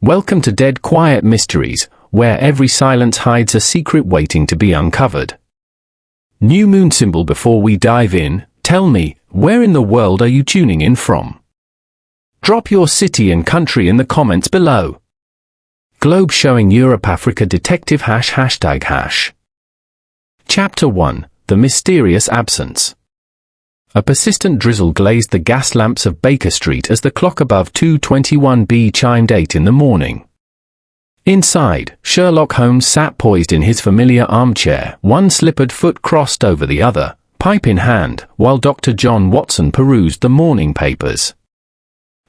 Welcome to Dead Quiet Mysteries, where every silence hides a secret waiting to be uncovered. New moon symbol. Before we dive in, tell me, where in the world are you tuning in from? Drop your city and country in the comments below. Globe showing Europe Africa detective ###. Chapter 1, The Mysterious Absence. A persistent drizzle glazed the gas lamps of Baker Street as the clock above 2:21 chimed 8 in the morning. Inside, Sherlock Holmes sat poised in his familiar armchair, one slippered foot crossed over the other, pipe in hand, while Dr. John Watson perused the morning papers.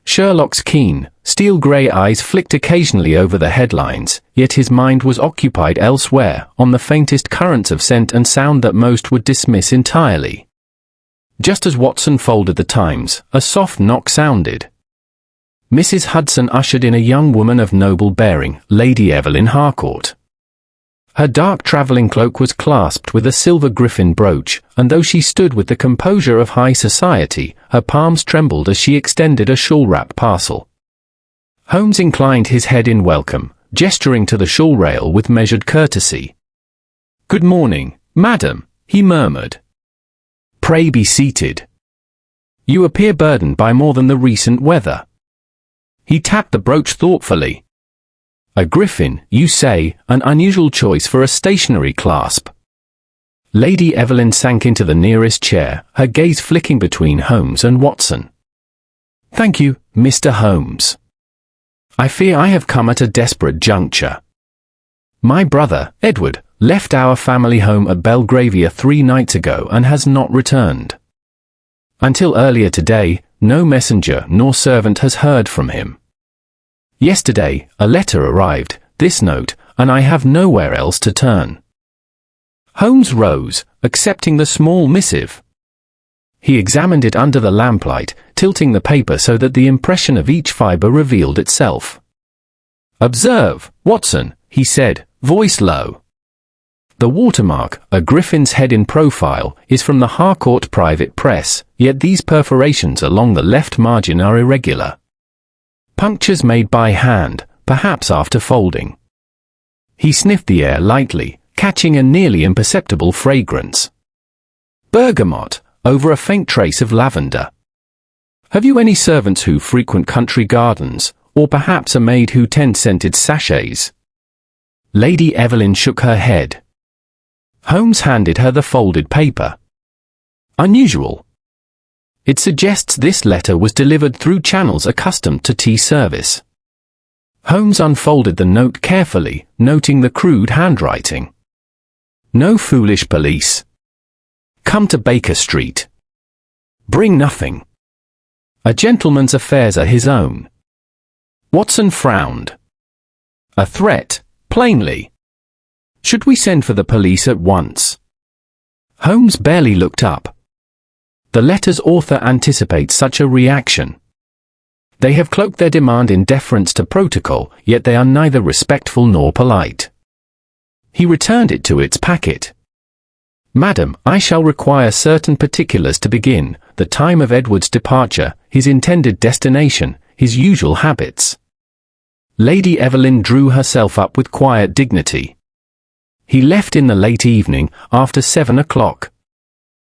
Sherlock's keen, steel-grey eyes flicked occasionally over the headlines, yet his mind was occupied elsewhere, on the faintest currents of scent and sound that most would dismiss entirely. Just as Watson folded the Times, a soft knock sounded. Mrs. Hudson ushered in a young woman of noble bearing, Lady Evelyn Harcourt. Her dark travelling cloak was clasped with a silver Griffin brooch, and though she stood with the composure of high society, her palms trembled as she extended a shawl-wrapped parcel. Holmes inclined his head in welcome, gesturing to the shawl rail with measured courtesy. "Good morning, madam," he murmured. "Pray be seated. You appear burdened by more than the recent weather." He tapped the brooch thoughtfully. "A Griffin, you say, an unusual choice for a stationary clasp." Lady Evelyn sank into the nearest chair, her gaze flicking between Holmes and Watson. "Thank you, Mr. Holmes. I fear I have come at a desperate juncture. My brother, Edward, left our family home at Belgravia 3 nights ago and has not returned. Until earlier today, no messenger nor servant has heard from him. Yesterday, a letter arrived, this note, and I have nowhere else to turn." Holmes rose, accepting the small missive. He examined it under the lamplight, tilting the paper so that the impression of each fibre revealed itself. "Observe, Watson," he said, voice low. "The watermark, a griffin's head in profile, is from the Harcourt private press, yet these perforations along the left margin are irregular. Punctures made by hand, perhaps after folding." He sniffed the air lightly, catching a nearly imperceptible fragrance. "Bergamot, over a faint trace of lavender. Have you any servants who frequent country gardens, or perhaps a maid who tends scented sachets?" Lady Evelyn shook her head. Holmes handed her the folded paper. "Unusual. It suggests this letter was delivered through channels accustomed to tea service." Holmes unfolded the note carefully, noting the crude handwriting. "No foolish police. Come to Baker Street. Bring nothing. A gentleman's affairs are his own." Watson frowned. "A threat, plainly. Should we send for the police at once?" Holmes barely looked up. The letter's author anticipates such a reaction. They have cloaked their demand in deference to protocol, yet they are neither respectful nor polite. He returned it to its packet. "Madam, I shall require certain particulars to begin, the time of Edward's departure, his intended destination, his usual habits." Lady Evelyn drew herself up with quiet dignity. "He left in the late evening, after 7 o'clock.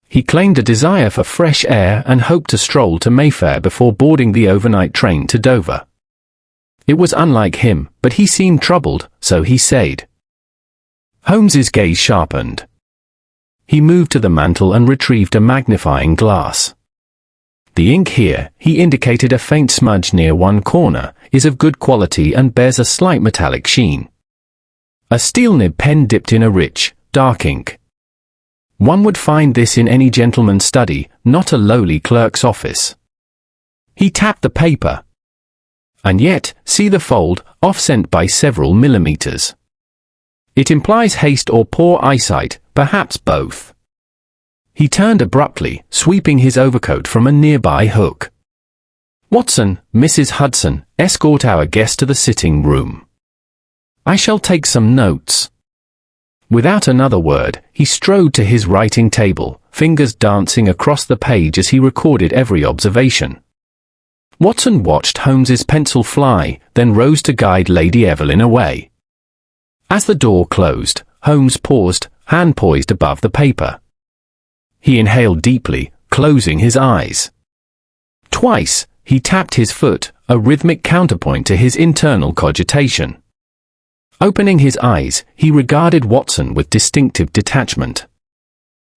He claimed a desire for fresh air and hoped to stroll to Mayfair before boarding the overnight train to Dover. It was unlike him, but he seemed troubled, so he said." Holmes's gaze sharpened. He moved to the mantel and retrieved a magnifying glass. "The ink here," he indicated a faint smudge near one corner, "is of good quality and bears a slight metallic sheen. A steel nib pen dipped in a rich, dark ink. One would find this in any gentleman's study, not a lowly clerk's office." He tapped the paper. "And yet, see the fold, off-scent by several millimeters. It implies haste or poor eyesight, perhaps both." He turned abruptly, sweeping his overcoat from a nearby hook. "Watson, Mrs. Hudson, escort our guest to the sitting room. I shall take some notes." Without another word, he strode to his writing table, fingers dancing across the page as he recorded every observation. Watson watched Holmes's pencil fly, then rose to guide Lady Evelyn away. As the door closed, Holmes paused, hand poised above the paper. He inhaled deeply, closing his eyes. Twice, he tapped his foot, a rhythmic counterpoint to his internal cogitation. Opening his eyes, he regarded Watson with distinctive detachment.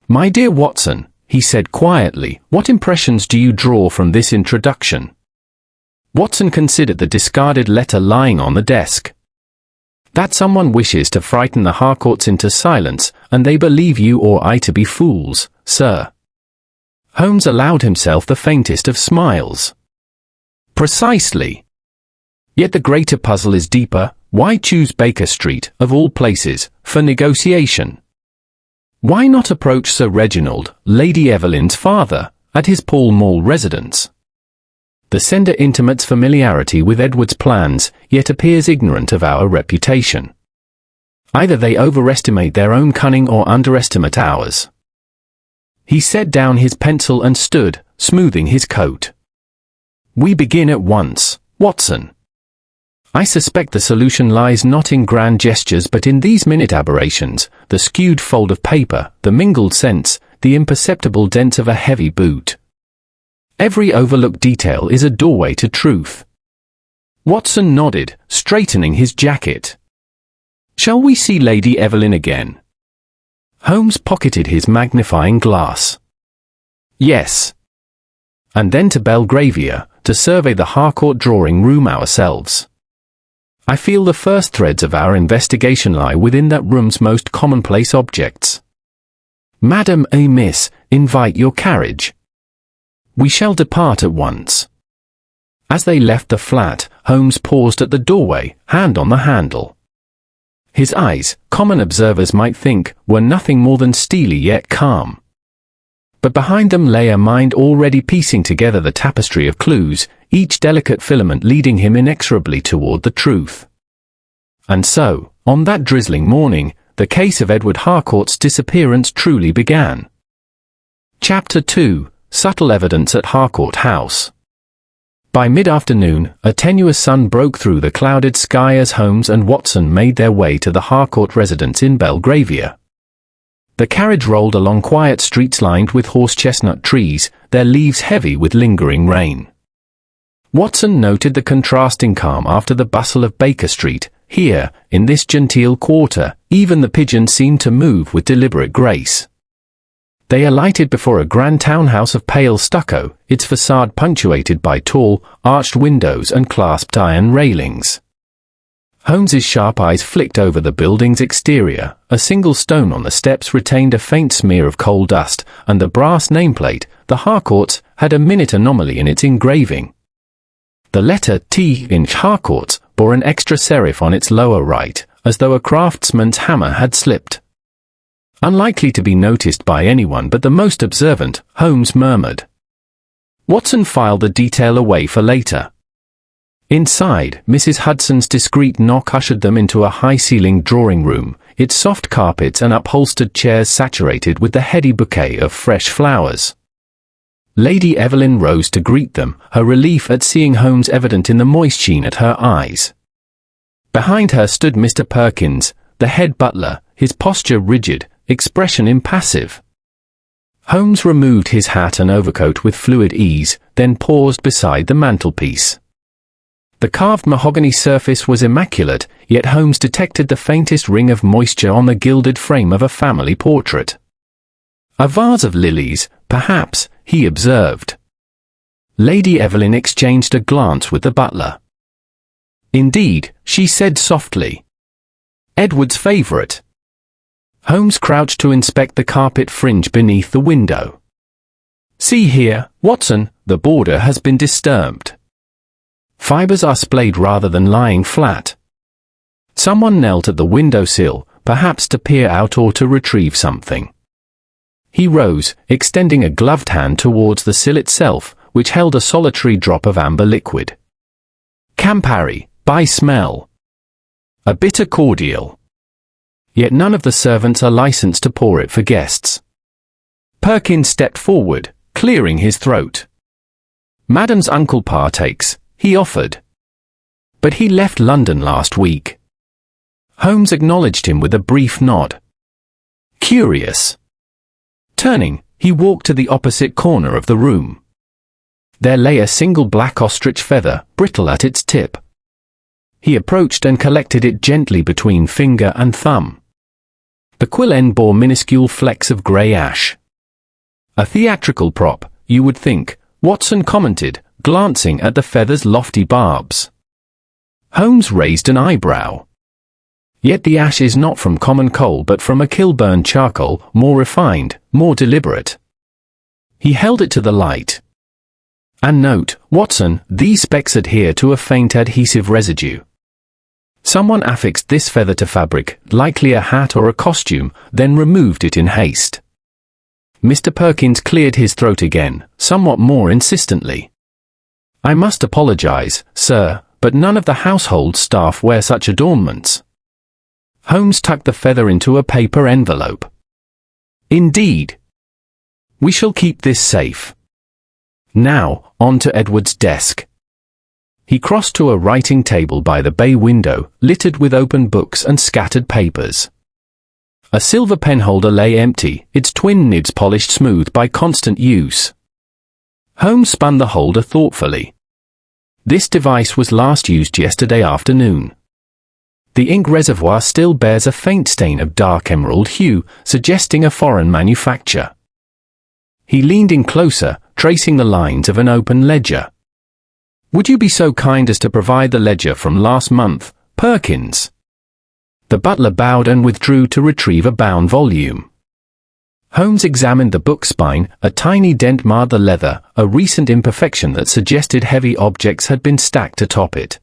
"My dear Watson," he said quietly, "what impressions do you draw from this introduction?" Watson considered the discarded letter lying on the desk. "That someone wishes to frighten the Harcourts into silence, and they believe you or I to be fools, sir." Holmes allowed himself the faintest of smiles. "Precisely. Yet the greater puzzle is deeper. Why choose Baker Street, of all places, for negotiation? Why not approach Sir Reginald, Lady Evelyn's father, at his Pall Mall residence? The sender intimates familiarity with Edward's plans, yet appears ignorant of our reputation. Either they overestimate their own cunning or underestimate ours." He set down his pencil and stood, smoothing his coat. "We begin at once, Watson. I suspect the solution lies not in grand gestures but in these minute aberrations, the skewed fold of paper, the mingled scents, the imperceptible dents of a heavy boot. Every overlooked detail is a doorway to truth." Watson nodded, straightening his jacket. "Shall we see Lady Evelyn again?" Holmes pocketed his magnifying glass. "Yes. And then to Belgravia, to survey the Harcourt drawing room ourselves. I feel the first threads of our investigation lie within that room's most commonplace objects. Madam and Miss, invite your carriage. We shall depart at once." As they left the flat, Holmes paused at the doorway, hand on the handle. His eyes, common observers might think, were nothing more than steely yet calm. But behind them lay a mind already piecing together the tapestry of clues, each delicate filament leading him inexorably toward the truth. And so, on that drizzling morning, the case of Edward Harcourt's disappearance truly began. Chapter 2: Subtle Evidence at Harcourt House. By mid-afternoon, a tenuous sun broke through the clouded sky as Holmes and Watson made their way to the Harcourt residence in Belgravia. The carriage rolled along quiet streets lined with horse-chestnut trees, their leaves heavy with lingering rain. Watson noted the contrasting calm after the bustle of Baker Street. Here, in this genteel quarter, even the pigeons seemed to move with deliberate grace. They alighted before a grand townhouse of pale stucco, its facade punctuated by tall, arched windows and clasped iron railings. Holmes's sharp eyes flicked over the building's exterior. A single stone on the steps retained a faint smear of coal dust, and the brass nameplate, "The Harcourts," had a minute anomaly in its engraving. The letter T in Harcourts bore an extra serif on its lower right, as though a craftsman's hammer had slipped. Unlikely to be noticed by anyone but the most observant, Holmes murmured. Watson filed the detail away for later. Inside, Mrs. Hudson's discreet knock ushered them into a high-ceilinged drawing room, its soft carpets and upholstered chairs saturated with the heady bouquet of fresh flowers. Lady Evelyn rose to greet them, her relief at seeing Holmes evident in the moist sheen at her eyes. Behind her stood Mr. Perkins, the head butler, his posture rigid, expression impassive. Holmes removed his hat and overcoat with fluid ease, then paused beside the mantelpiece. The carved mahogany surface was immaculate, yet Holmes detected the faintest ring of moisture on the gilded frame of a family portrait. "A vase of lilies, perhaps," he observed. Lady Evelyn exchanged a glance with the butler. "Indeed," she said softly. "Edward's favourite." Holmes crouched to inspect the carpet fringe beneath the window. "See here, Watson, the border has been disturbed. Fibers are splayed rather than lying flat. Someone knelt at the windowsill, perhaps to peer out or to retrieve something." He rose, extending a gloved hand towards the sill itself, which held a solitary drop of amber liquid. "Campari, by smell. A bitter cordial. Yet none of the servants are licensed to pour it for guests." Perkins stepped forward, clearing his throat. Madam's uncle partakes, he offered. But he left London last week. Holmes acknowledged him with a brief nod. Curious. Turning, he walked to the opposite corner of the room. There lay a single black ostrich feather, brittle at its tip. He approached and collected it gently between finger and thumb. The quill end bore minuscule flecks of grey ash. A theatrical prop, you would think, Watson commented, glancing at the feather's lofty barbs. Holmes raised an eyebrow. Yet the ash is not from common coal but from a Kilburn charcoal, more refined, more deliberate. He held it to the light. And note, Watson, these specks adhere to a faint adhesive residue. Someone affixed this feather to fabric, likely a hat or a costume, then removed it in haste. Mr. Perkins cleared his throat again, somewhat more insistently. I must apologize, sir, but none of the household staff wear such adornments. Holmes tucked the feather into a paper envelope. Indeed. We shall keep this safe. Now, on to Edward's desk. He crossed to a writing table by the bay window, littered with open books and scattered papers. A silver penholder lay empty, its twin nibs polished smooth by constant use. Holmes spun the holder thoughtfully. This device was last used yesterday afternoon. The ink reservoir still bears a faint stain of dark emerald hue, suggesting a foreign manufacture. He leaned in closer, tracing the lines of an open ledger. Would you be so kind as to provide the ledger from last month, Perkins? The butler bowed and withdrew to retrieve a bound volume. Holmes examined the book spine, a tiny dent marred the leather, a recent imperfection that suggested heavy objects had been stacked atop it.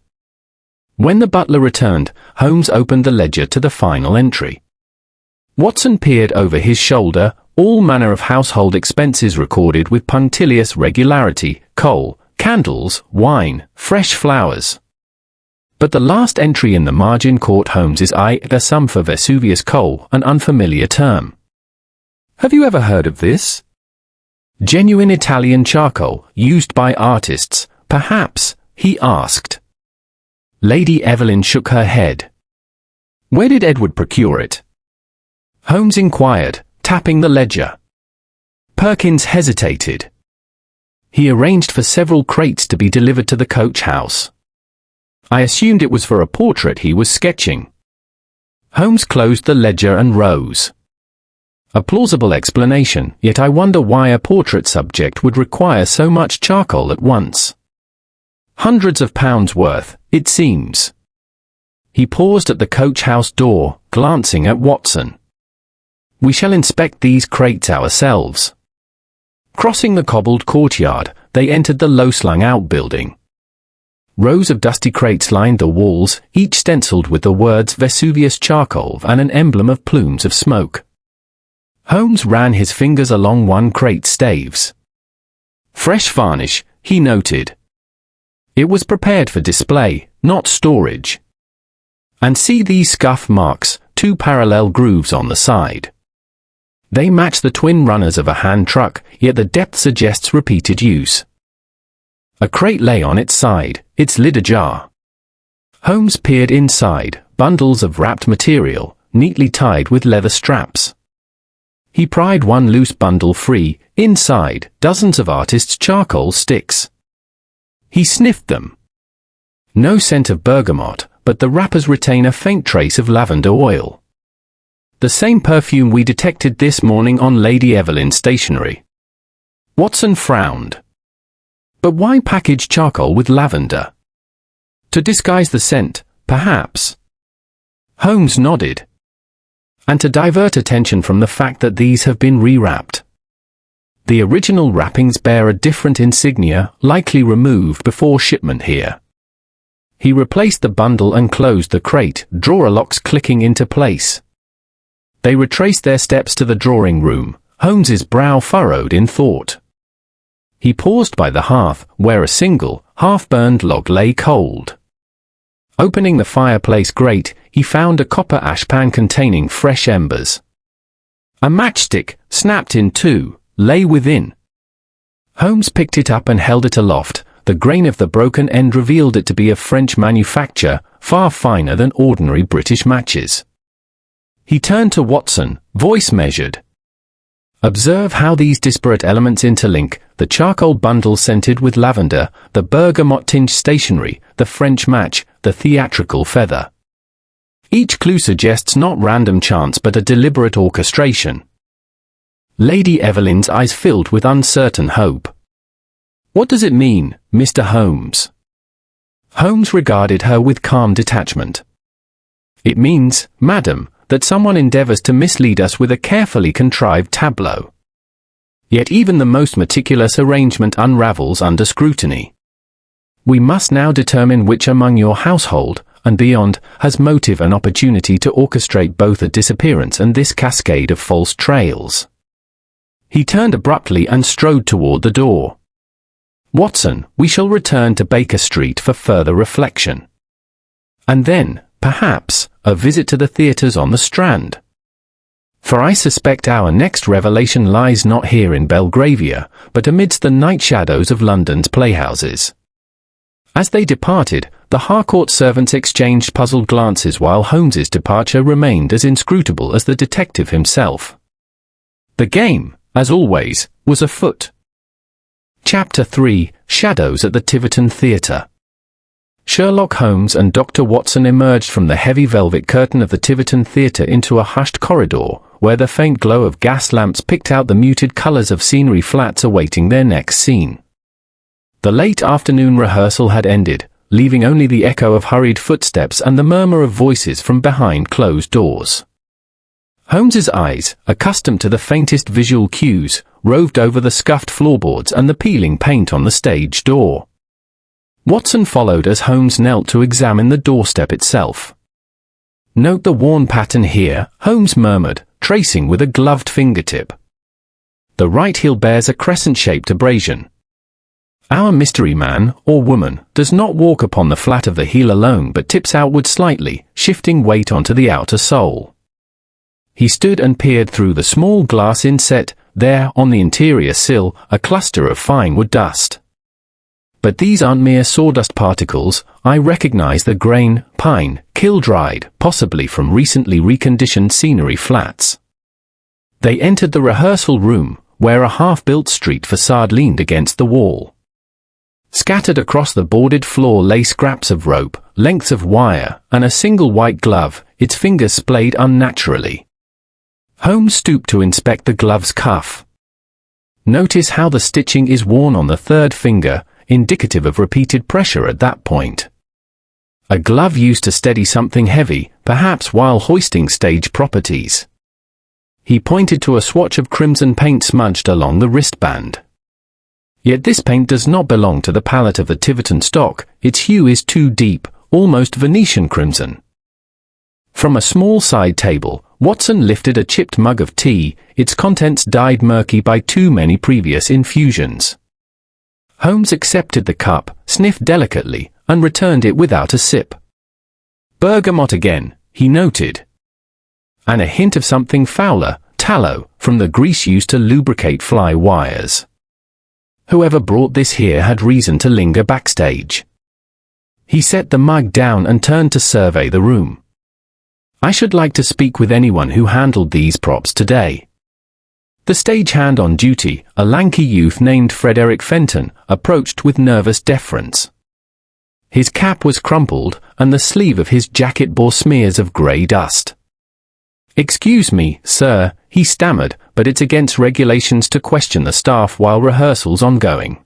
When the butler returned, Holmes opened the ledger to the final entry. Watson peered over his shoulder, all manner of household expenses recorded with punctilious regularity, coal, candles, wine, fresh flowers. But the last entry in the margin caught Holmes's eye, a sum for Vesuvius coal, an unfamiliar term. Have you ever heard of this? Genuine Italian charcoal, used by artists, perhaps, he asked. Lady Evelyn shook her head. Where did Edward procure it? Holmes inquired, tapping the ledger. Perkins hesitated. He arranged for several crates to be delivered to the coach house. I assumed it was for a portrait he was sketching. Holmes closed the ledger and rose. A plausible explanation, yet I wonder why a portrait subject would require so much charcoal at once. Hundreds of pounds worth, it seems. He paused at the coach house door, glancing at Watson. We shall inspect these crates ourselves. Crossing the cobbled courtyard, they entered the low-slung outbuilding. Rows of dusty crates lined the walls, each stenciled with the words Vesuvius charcoal and an emblem of plumes of smoke. Holmes ran his fingers along one crate's staves. Fresh varnish, he noted. It was prepared for display, not storage. And see these scuff marks, 2 parallel grooves on the side. They match the twin runners of a hand truck, yet the depth suggests repeated use. A crate lay on its side, its lid ajar. Holmes peered inside, bundles of wrapped material, neatly tied with leather straps. He pried one loose bundle free, inside, dozens of artists' charcoal sticks. He sniffed them. No scent of bergamot, but the wrappers retain a faint trace of lavender oil. The same perfume we detected this morning on Lady Evelyn's stationery. Watson frowned. But why package charcoal with lavender? To disguise the scent, perhaps. Holmes nodded. And to divert attention from the fact that these have been rewrapped. The original wrappings bear a different insignia, likely removed before shipment here. He replaced the bundle and closed the crate, drawer locks clicking into place. They retraced their steps to the drawing room, Holmes's brow furrowed in thought. He paused by the hearth, where a single, half-burned log lay cold. Opening the fireplace grate, he found a copper ashpan containing fresh embers. A matchstick, snapped in two, lay within. Holmes picked it up and held it aloft. The grain of the broken end revealed it to be of French manufacture, far finer than ordinary British matches. He turned to Watson, voice measured. Observe how these disparate elements interlink: the charcoal bundle scented with lavender, the bergamot-tinged stationery, the French match, the theatrical feather. Each clue suggests not random chance but a deliberate orchestration. Lady Evelyn's eyes filled with uncertain hope. What does it mean, Mr. Holmes? Holmes regarded her with calm detachment. It means, madam, that someone endeavours to mislead us with a carefully contrived tableau. Yet even the most meticulous arrangement unravels under scrutiny. We must now determine which among your household, and beyond, has motive and opportunity to orchestrate both a disappearance and this cascade of false trails. He turned abruptly and strode toward the door. Watson, we shall return to Baker Street for further reflection. And then, perhaps, a visit to the theatres on the Strand. For I suspect our next revelation lies not here in Belgravia, but amidst the night shadows of London's playhouses. As they departed, the Harcourt servants exchanged puzzled glances while Holmes's departure remained as inscrutable as the detective himself. The game, as always, was afoot. Chapter 3: Shadows at the Tiverton Theatre. Sherlock Holmes and Dr. Watson emerged from the heavy velvet curtain of the Tiverton Theatre into a hushed corridor, where the faint glow of gas lamps picked out the muted colours of scenery flats awaiting their next scene. The late afternoon rehearsal had ended, leaving only the echo of hurried footsteps and the murmur of voices from behind closed doors. Holmes's eyes, accustomed to the faintest visual cues, roved over the scuffed floorboards and the peeling paint on the stage door. Watson followed as Holmes knelt to examine the doorstep itself. Note the worn pattern here, Holmes murmured, tracing with a gloved fingertip. The right heel bears a crescent-shaped abrasion. Our mystery man, or woman, does not walk upon the flat of the heel alone but tips outward slightly, shifting weight onto the outer sole. He stood and peered through the small glass inset. There, on the interior sill, a cluster of fine wood dust. But these aren't mere sawdust particles. I recognize the grain, pine, kiln-dried, possibly from recently reconditioned scenery flats. They entered the rehearsal room, where a half-built street facade leaned against the wall. Scattered across the boarded floor lay scraps of rope, lengths of wire, and a single white glove, its fingers splayed unnaturally. Holmes stooped to inspect the glove's cuff. Notice how the stitching is worn on the third finger, indicative of repeated pressure at that point. A glove used to steady something heavy, perhaps while hoisting stage properties. He pointed to a swatch of crimson paint smudged along the wristband. Yet this paint does not belong to the palette of the Tiverton stock. Its hue is too deep, almost Venetian crimson. From a small side table, Watson lifted a chipped mug of tea, its contents dyed murky by too many previous infusions. Holmes accepted the cup, sniffed delicately, and returned it without a sip. Bergamot again, he noted. And a hint of something fouler, tallow, from the grease used to lubricate fly wires. Whoever brought this here had reason to linger backstage. He set the mug down and turned to survey the room. I should like to speak with anyone who handled these props today. The stagehand on duty, a lanky youth named Frederick Fenton, approached with nervous deference. His cap was crumpled, and the sleeve of his jacket bore smears of grey dust. "Excuse me, sir," he stammered, "but it's against regulations to question the staff while rehearsal's ongoing."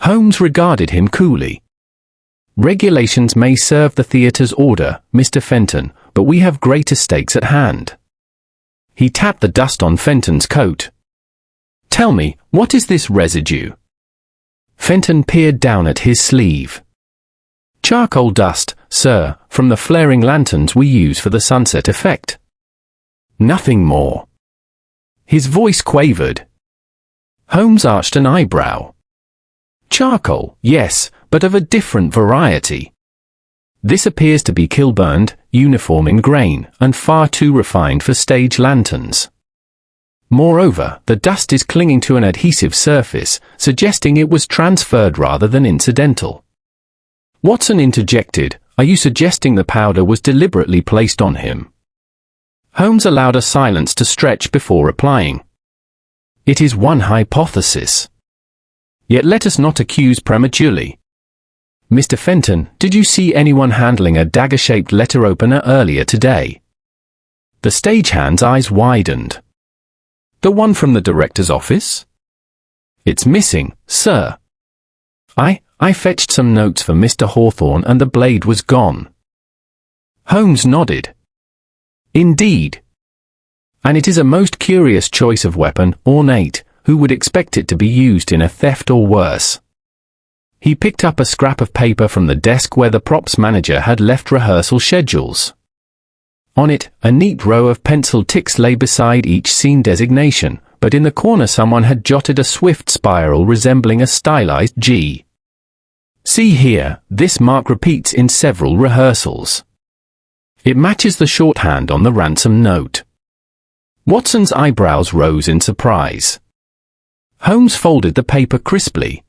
Holmes regarded him coolly. "Regulations may serve the theatre's order, Mr. Fenton, but we have greater stakes at hand." He tapped the dust on Fenton's coat. "Tell me, what is this residue?" Fenton peered down at his sleeve. "Charcoal dust, sir, from the flaring lanterns we use for the sunset effect." "Nothing more." His voice quavered. Holmes arched an eyebrow. "Charcoal, yes, but of a different variety. This appears to be kilburned, uniform in grain, and far too refined for stage lanterns." Moreover, the dust is clinging to an adhesive surface, suggesting it was transferred rather than incidental. Watson interjected, "Are you suggesting the powder was deliberately placed on him?" Holmes allowed a silence to stretch before replying. "It is one hypothesis. Yet let us not accuse prematurely. Mr. Fenton, did you see anyone handling a dagger-shaped letter opener earlier today?" The stagehand's eyes widened. "The one from the director's office?" "It's missing, sir. I fetched some notes for Mr. Hawthorne and the blade was gone." Holmes nodded. "Indeed. And it is a most curious choice of weapon, ornate. Who would expect it to be used in a theft or worse?" He picked up a scrap of paper from the desk where the props manager had left rehearsal schedules. On it, a neat row of pencil ticks lay beside each scene designation, but in the corner someone had jotted a swift spiral resembling a stylized G. "See here, this mark repeats in several rehearsals. It matches the shorthand on the ransom note." Watson's eyebrows rose in surprise. Holmes folded the paper crisply.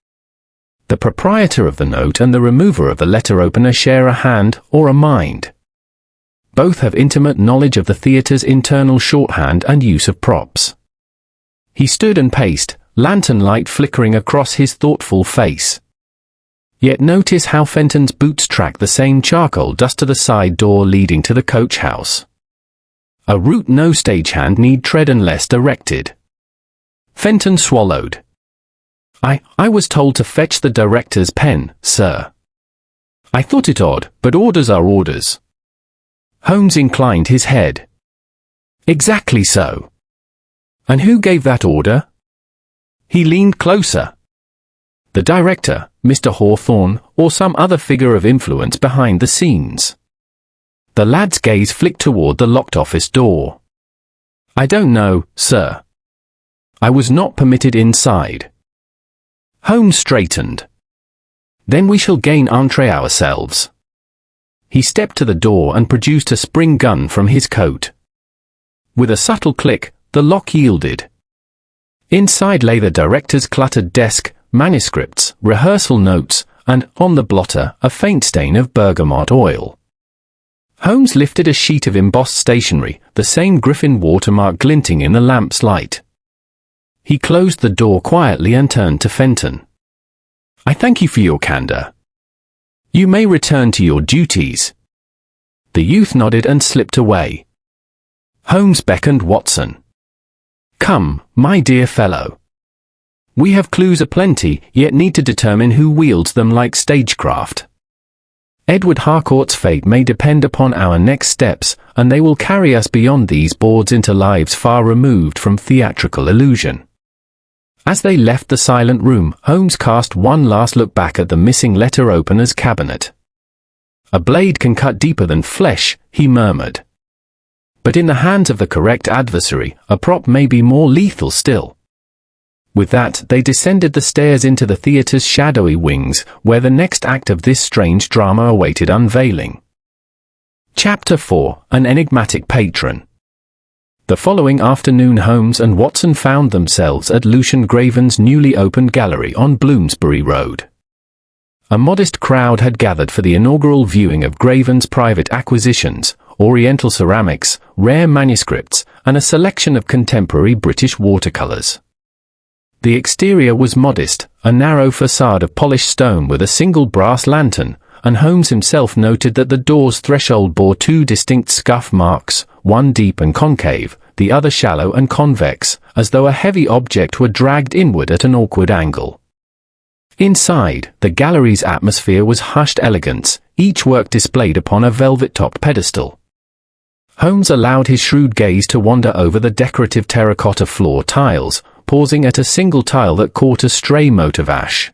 The proprietor of the note and the remover of the letter opener share a hand or a mind. Both have intimate knowledge of the theatre's internal shorthand and use of props. He stood and paced, lantern light flickering across his thoughtful face. Yet notice how Fenton's boots track the same charcoal dust to the side door leading to the coach house. A route no stagehand need tread unless directed. Fenton swallowed. I was told to fetch the director's pen, sir. I thought it odd, but orders are orders." Holmes inclined his head. "Exactly so. And who gave that order?" He leaned closer. "The director, Mr. Hawthorne, or some other figure of influence behind the scenes?" The lad's gaze flicked toward the locked office door. "I don't know, sir. I was not permitted inside." Holmes straightened. "Then we shall gain entree ourselves." He stepped to the door and produced a spring gun from his coat. With a subtle click, the lock yielded. Inside lay the director's cluttered desk, manuscripts, rehearsal notes, and, on the blotter, a faint stain of bergamot oil. Holmes lifted a sheet of embossed stationery, the same Griffin watermark glinting in the lamp's light. He closed the door quietly and turned to Fenton. "I thank you for your candor. You may return to your duties." The youth nodded and slipped away. Holmes beckoned Watson. "Come, my dear fellow. We have clues aplenty, yet need to determine who wields them like stagecraft. Edward Harcourt's fate may depend upon our next steps, and they will carry us beyond these boards into lives far removed from theatrical illusion." As they left the silent room, Holmes cast one last look back at the missing letter opener's cabinet. "A blade can cut deeper than flesh," he murmured. "But in the hands of the correct adversary, a prop may be more lethal still." With that, they descended the stairs into the theatre's shadowy wings, where the next act of this strange drama awaited unveiling. Chapter 4: An Enigmatic Patron. The following afternoon Holmes and Watson found themselves at Lucian Graven's newly opened gallery on Bloomsbury Road. A modest crowd had gathered for the inaugural viewing of Graven's private acquisitions, Oriental ceramics, rare manuscripts, and a selection of contemporary British watercolors. The exterior was modest, a narrow facade of polished stone with a single brass lantern, and Holmes himself noted that the door's threshold bore two distinct scuff marks, one deep and concave, the other shallow and convex, as though a heavy object were dragged inward at an awkward angle. Inside, the gallery's atmosphere was hushed elegance, each work displayed upon a velvet-topped pedestal. Holmes allowed his shrewd gaze to wander over the decorative terracotta floor tiles, pausing at a single tile that caught a stray mote of ash.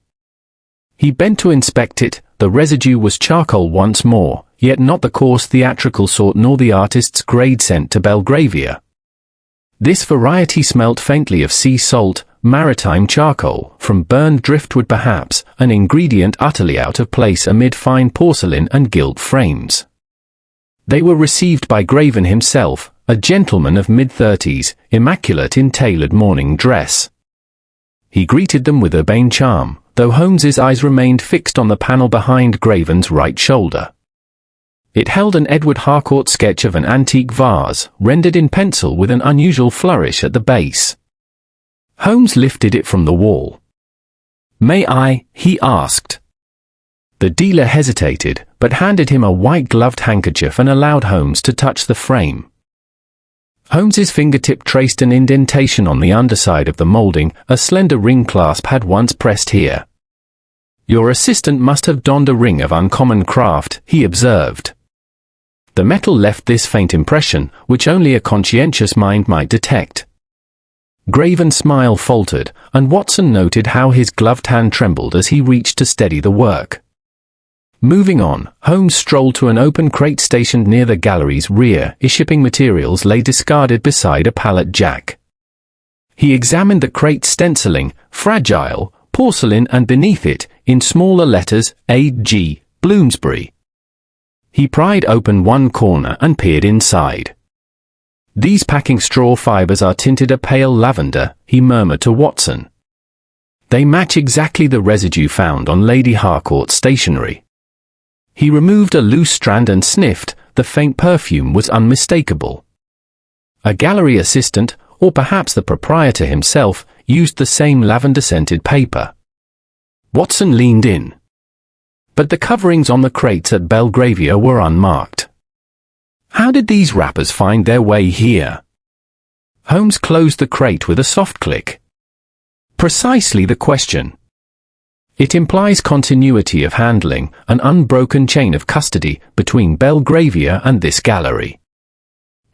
He bent to inspect it. The residue was charcoal once more, yet not the coarse theatrical sort nor the artist's grade sent to Belgravia. This variety smelt faintly of sea salt, maritime charcoal, from burned driftwood perhaps, an ingredient utterly out of place amid fine porcelain and gilt frames. They were received by Graven himself, a gentleman of mid-30s, immaculate in tailored morning dress. He greeted them with urbane charm, though Holmes's eyes remained fixed on the panel behind Griffins' right shoulder. It held an Edward Harcourt sketch of an antique vase, rendered in pencil with an unusual flourish at the base. Holmes lifted it from the wall. "May I?" he asked. The dealer hesitated, but handed him a white-gloved handkerchief and allowed Holmes to touch the frame. Holmes's fingertip traced an indentation on the underside of the molding. A slender ring clasp had once pressed here. "Your assistant must have donned a ring of uncommon craft," he observed. The metal left this faint impression, which only a conscientious mind might detect. Griffin smile faltered, and Watson noted how his gloved hand trembled as he reached to steady the work. Moving on, Holmes strolled to an open crate stationed near the gallery's rear. His shipping materials lay discarded beside a pallet jack. He examined the crate stenciling, fragile, porcelain, and beneath it, in smaller letters, A.G. Bloomsbury. He pried open one corner and peered inside. "These packing straw fibers are tinted a pale lavender," he murmured to Watson. "They match exactly the residue found on Lady Harcourt's stationery." He removed a loose strand and sniffed. The faint perfume was unmistakable. A gallery assistant, or perhaps the proprietor himself, used the same lavender-scented paper. Watson leaned in. But the coverings on the crates at Belgravia were unmarked. How did these wrappers find their way here? Holmes closed the crate with a soft click. Precisely the question. It implies continuity of handling, an unbroken chain of custody between Belgravia and this gallery.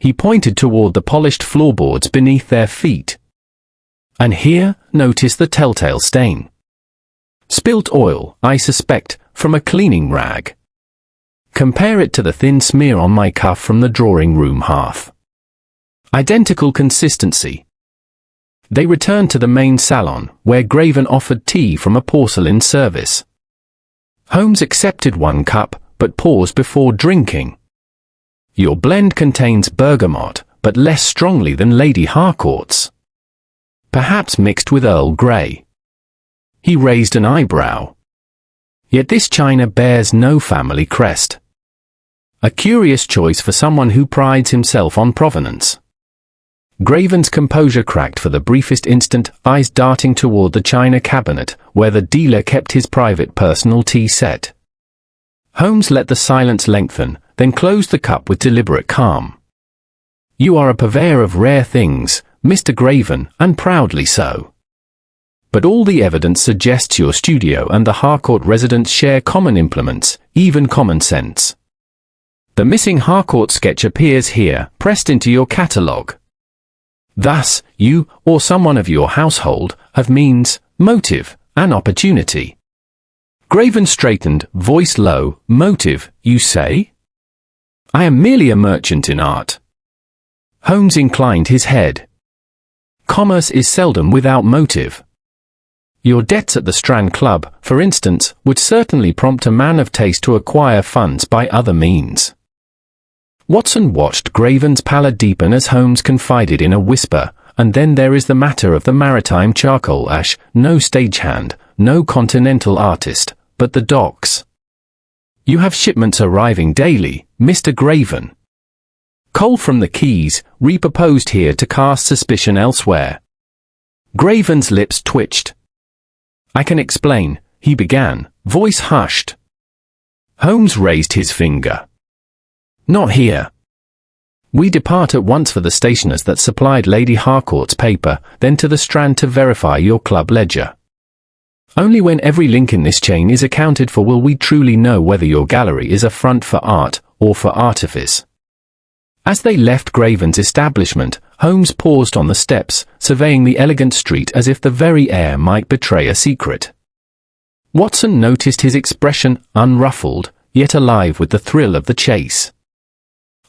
He pointed toward the polished floorboards beneath their feet. And here, notice the telltale stain. Spilt oil, I suspect, from a cleaning rag. Compare it to the thin smear on my cuff from the drawing-room hearth. Identical consistency. They returned to the main salon, where Griffin offered tea from a porcelain service. Holmes accepted one cup, but paused before drinking. "Your blend contains bergamot, but less strongly than Lady Harcourt's. Perhaps mixed with Earl Grey." He raised an eyebrow. "Yet this china bears no family crest. A curious choice for someone who prides himself on provenance." Griffin's composure cracked for the briefest instant, eyes darting toward the china cabinet, where the dealer kept his private personal tea set. Holmes let the silence lengthen, then closed the cup with deliberate calm. "You are a purveyor of rare things, Mr. Griffin, and proudly so. But all the evidence suggests your studio and the Harcourt residence share common implements, even common sense. The missing Harcourt sketch appears here, pressed into your catalogue. Thus, you, or someone of your household, have means, motive, and opportunity." Griffin straightened, voice low. "Motive, you say? I am merely a merchant in art." Holmes inclined his head. "Commerce is seldom without motive. Your debts at the Strand Club, for instance, would certainly prompt a man of taste to acquire funds by other means." Watson watched Griffin's pallor deepen as Holmes confided in a whisper, "And then there is the matter of the maritime charcoal ash, no stagehand, no continental artist, but the docks. You have shipments arriving daily, Mr. Griffin. Coal from the quays, reproposed here to cast suspicion elsewhere." Griffin's lips twitched. "I can explain," he began, voice hushed. Holmes raised his finger. "Not here. We depart at once for the stationers that supplied Lady Harcourt's paper, then to the Strand to verify your club ledger. Only when every link in this chain is accounted for will we truly know whether your gallery is a front for art, or for artifice." As they left Griffin's establishment, Holmes paused on the steps, surveying the elegant street as if the very air might betray a secret. Watson noticed his expression, unruffled, yet alive with the thrill of the chase.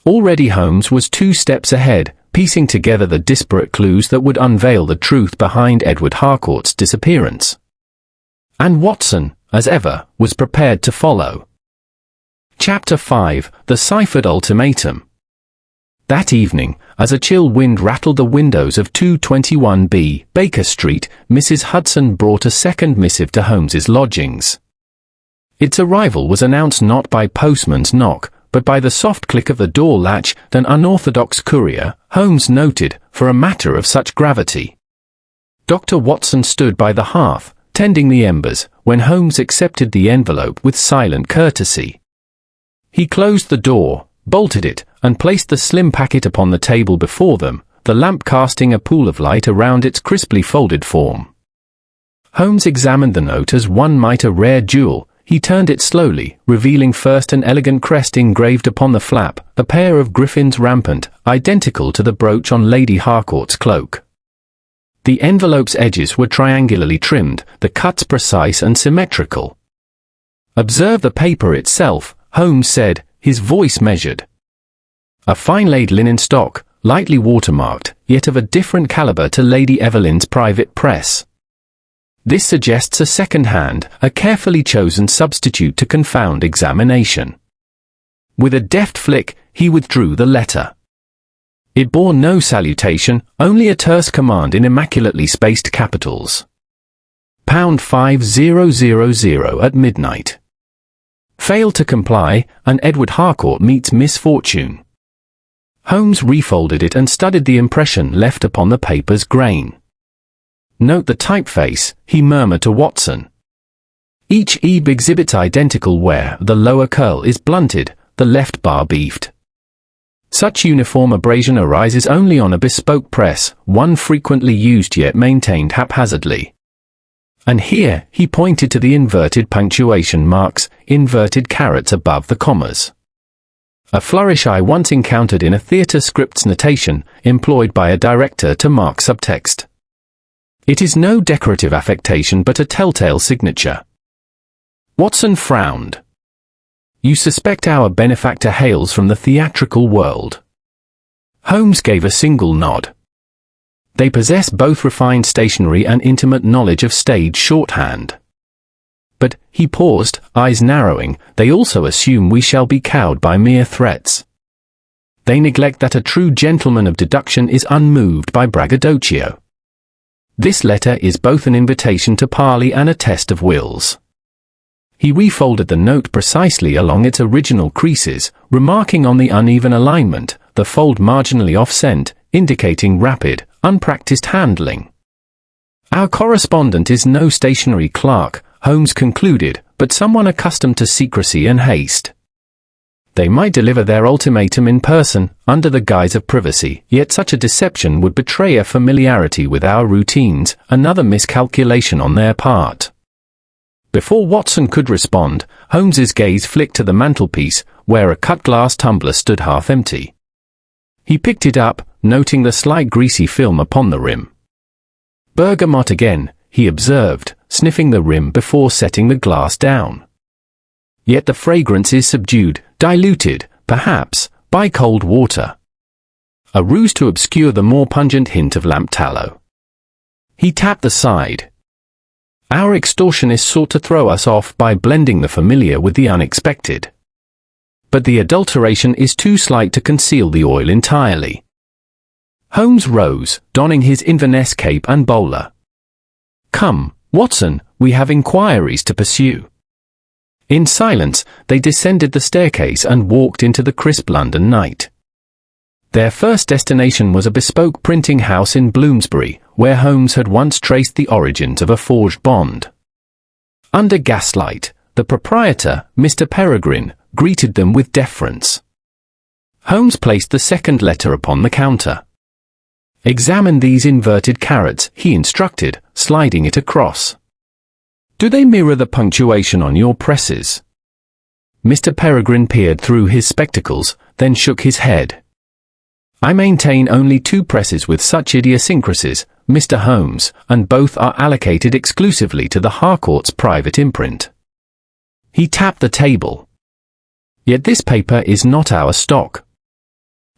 Already Holmes was 2 steps ahead, piecing together the disparate clues that would unveil the truth behind Edward Harcourt's disappearance. And Watson, as ever, was prepared to follow. Chapter 5: The Ciphered Ultimatum. That evening, as a chill wind rattled the windows of 221B Baker Street, Mrs. Hudson brought a second missive to Holmes's lodgings. Its arrival was announced not by postman's knock, but by the soft click of the door latch. An unorthodox courier, Holmes noted, for a matter of such gravity. Dr. Watson stood by the hearth, tending the embers, when Holmes accepted the envelope with silent courtesy. He closed the door, bolted it, and placed the slim packet upon the table before them, the lamp casting a pool of light around its crisply folded form. Holmes examined the note as one might a rare jewel. He turned it slowly, revealing first an elegant crest engraved upon the flap, a pair of Griffin's rampant, identical to the brooch on Lady Harcourt's cloak. The envelope's edges were triangularly trimmed, the cuts precise and symmetrical. "Observe the paper itself," Holmes said, his voice measured. A fine-laid linen stock, lightly watermarked, yet of a different caliber to Lady Evelyn's private press. This suggests a second hand, a carefully chosen substitute to confound examination. With a deft flick, he withdrew the letter. It bore no salutation, only a terse command in immaculately spaced capitals. £5000 at midnight. Failed to comply, and Edward Harcourt meets misfortune. Holmes refolded it and studied the impression left upon the paper's grain. "Note the typeface," he murmured to Watson. "Each ebb exhibits identical where the lower curl is blunted, the left bar beefed. Such uniform abrasion arises only on a bespoke press, one frequently used yet maintained haphazardly." And here he pointed to the inverted punctuation marks, inverted carets above the commas. A flourish I once encountered in a theatre script's notation, employed by a director to mark subtext. It is no decorative affectation but a telltale signature. Watson frowned. "You suspect our benefactor hails from the theatrical world?" Holmes gave a single nod. "They possess both refined stationery and intimate knowledge of stage shorthand. But," he paused, eyes narrowing, "they also assume we shall be cowed by mere threats. They neglect that a true gentleman of deduction is unmoved by braggadocio. This letter is both an invitation to parley and a test of wills." He refolded the note precisely along its original creases, remarking on the uneven alignment, the fold marginally off-cent, indicating rapid, unpracticed handling. "Our correspondent is no stationery clerk," Holmes concluded, "but someone accustomed to secrecy and haste. They might deliver their ultimatum in person, under the guise of privacy, yet such a deception would betray a familiarity with our routines, another miscalculation on their part." Before Watson could respond, Holmes's gaze flicked to the mantelpiece, where a cut-glass tumbler stood half empty. He picked it up, noting the slight greasy film upon the rim. "Bergamot again," he observed, sniffing the rim before setting the glass down. "Yet the fragrance is subdued, diluted, perhaps, by cold water. A ruse to obscure the more pungent hint of lamp tallow." He tapped the side. "Our extortionist sought to throw us off by blending the familiar with the unexpected. But the adulteration is too slight to conceal the oil entirely." Holmes rose, donning his Inverness cape and bowler. "Come, Watson, we have inquiries to pursue." In silence, they descended the staircase and walked into the crisp London night. Their first destination was a bespoke printing house in Bloomsbury, where Holmes had once traced the origins of a forged bond. Under gaslight, the proprietor, Mr. Peregrine, greeted them with deference. Holmes placed the second letter upon the counter. "Examine these inverted carets," he instructed, sliding it across. "Do they mirror the punctuation on your presses?" Mr. Peregrine peered through his spectacles, then shook his head. "I maintain only 2 presses with such idiosyncrasies, Mr. Holmes, and both are allocated exclusively to the Harcourt's private imprint." He tapped the table. "Yet this paper is not our stock.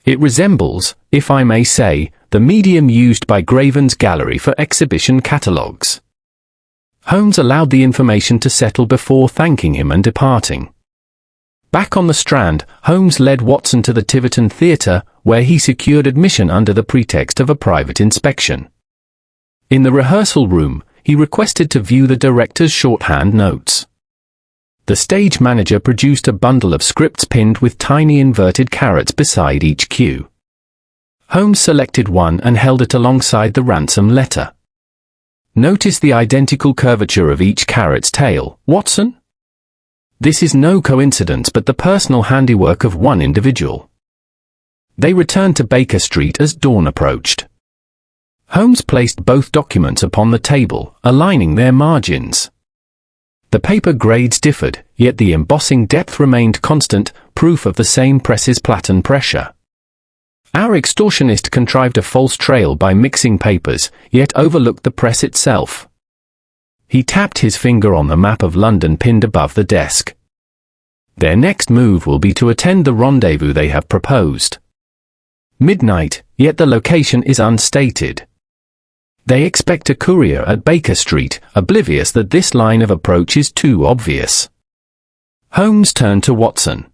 It resembles, if I may say, the medium used by Graven's Gallery for exhibition catalogues." Holmes allowed the information to settle before thanking him and departing. Back on the Strand, Holmes led Watson to the Tiverton Theatre, where he secured admission under the pretext of a private inspection. In the rehearsal room, he requested to view the director's shorthand notes. The stage manager produced a bundle of scripts pinned with tiny inverted carats beside each cue. Holmes selected one and held it alongside the ransom letter. Notice the identical curvature of each carrot's tail, Watson? This is no coincidence but the personal handiwork of one individual. They returned to Baker Street as dawn approached. Holmes placed both documents upon the table, aligning their margins. The paper grades differed, yet the embossing depth remained constant, proof of the same press's platen pressure. Our extortionist contrived a false trail by mixing papers, yet overlooked the press itself. He tapped his finger on the map of London pinned above the desk. Their next move will be to attend the rendezvous they have proposed. Midnight, yet the location is unstated. They expect a courier at Baker Street, oblivious that this line of approach is too obvious. Holmes turned to Watson.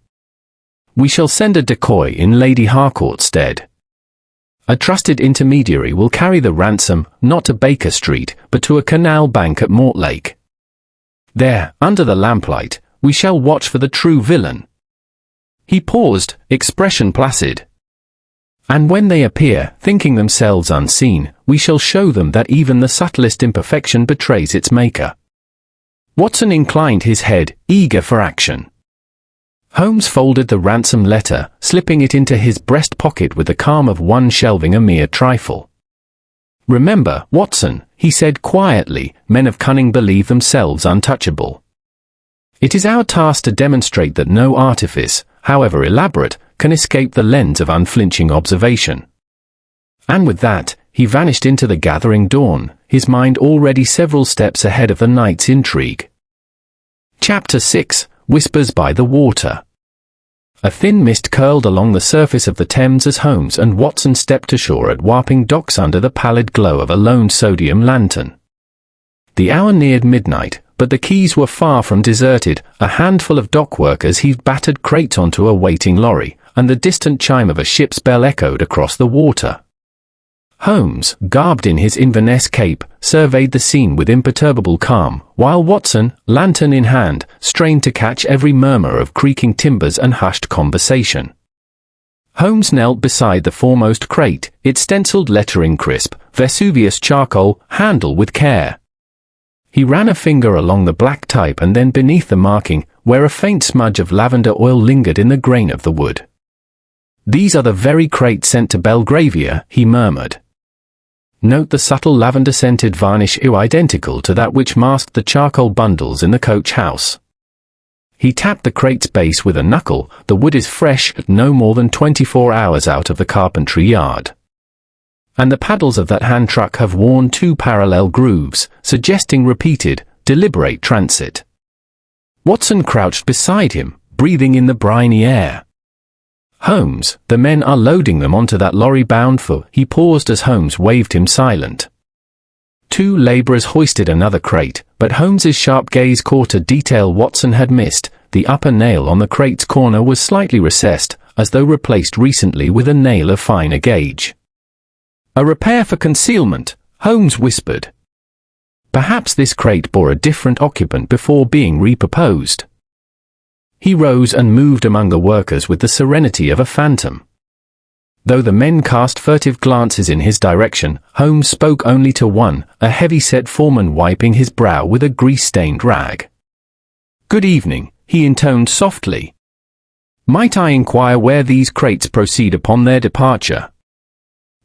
We shall send a decoy in Lady Harcourt's stead. A trusted intermediary will carry the ransom, not to Baker Street, but to a canal bank at Mortlake. There, under the lamplight, we shall watch for the true villain. He paused, expression placid. And when they appear, thinking themselves unseen, we shall show them that even the subtlest imperfection betrays its maker. Watson inclined his head, eager for action. Holmes folded the ransom letter, slipping it into his breast pocket with the calm of one shelving a mere trifle. Remember, Watson, he said quietly, men of cunning believe themselves untouchable. It is our task to demonstrate that no artifice, however elaborate, can escape the lens of unflinching observation. And with that, he vanished into the gathering dawn, his mind already several steps ahead of the night's intrigue. Chapter 6, Whispers by the Water. A thin mist curled along the surface of the Thames as Holmes and Watson stepped ashore at Wapping Docks under the pallid glow of a lone sodium lantern. The hour neared midnight, but the quays were far from deserted. A handful of dock workers heaved battered crates onto a waiting lorry, and the distant chime of a ship's bell echoed across the water. Holmes, garbed in his Inverness cape, surveyed the scene with imperturbable calm, while Watson, lantern in hand, strained to catch every murmur of creaking timbers and hushed conversation. Holmes knelt beside the foremost crate, its stenciled lettering crisp, Vesuvius charcoal, handle with care. He ran a finger along the black type and then beneath the marking, where a faint smudge of lavender oil lingered in the grain of the wood. These are the very crates sent to Belgravia, he murmured. Note the subtle lavender-scented varnish identical to that which masked the charcoal bundles in the coach house. He tapped the crate's base with a knuckle. The wood is fresh, no more than 24 hours out of the carpentry yard. And the paddles of that hand truck have worn 2 parallel grooves, suggesting repeated, deliberate transit. Watson crouched beside him, breathing in the briny air. Holmes, the men are loading them onto that lorry bound for... He paused as Holmes waved him silent. 2 labourers hoisted another crate, but Holmes's sharp gaze caught a detail Watson had missed. The upper nail on the crate's corner was slightly recessed, as though replaced recently with a nail of finer gauge. A repair for concealment, Holmes whispered. Perhaps this crate bore a different occupant before being repurposed. He rose and moved among the workers with the serenity of a phantom. Though the men cast furtive glances in his direction, Holmes spoke only to one, a heavy-set foreman wiping his brow with a grease-stained rag. "Good evening," he intoned softly. "Might I inquire where these crates proceed upon their departure?"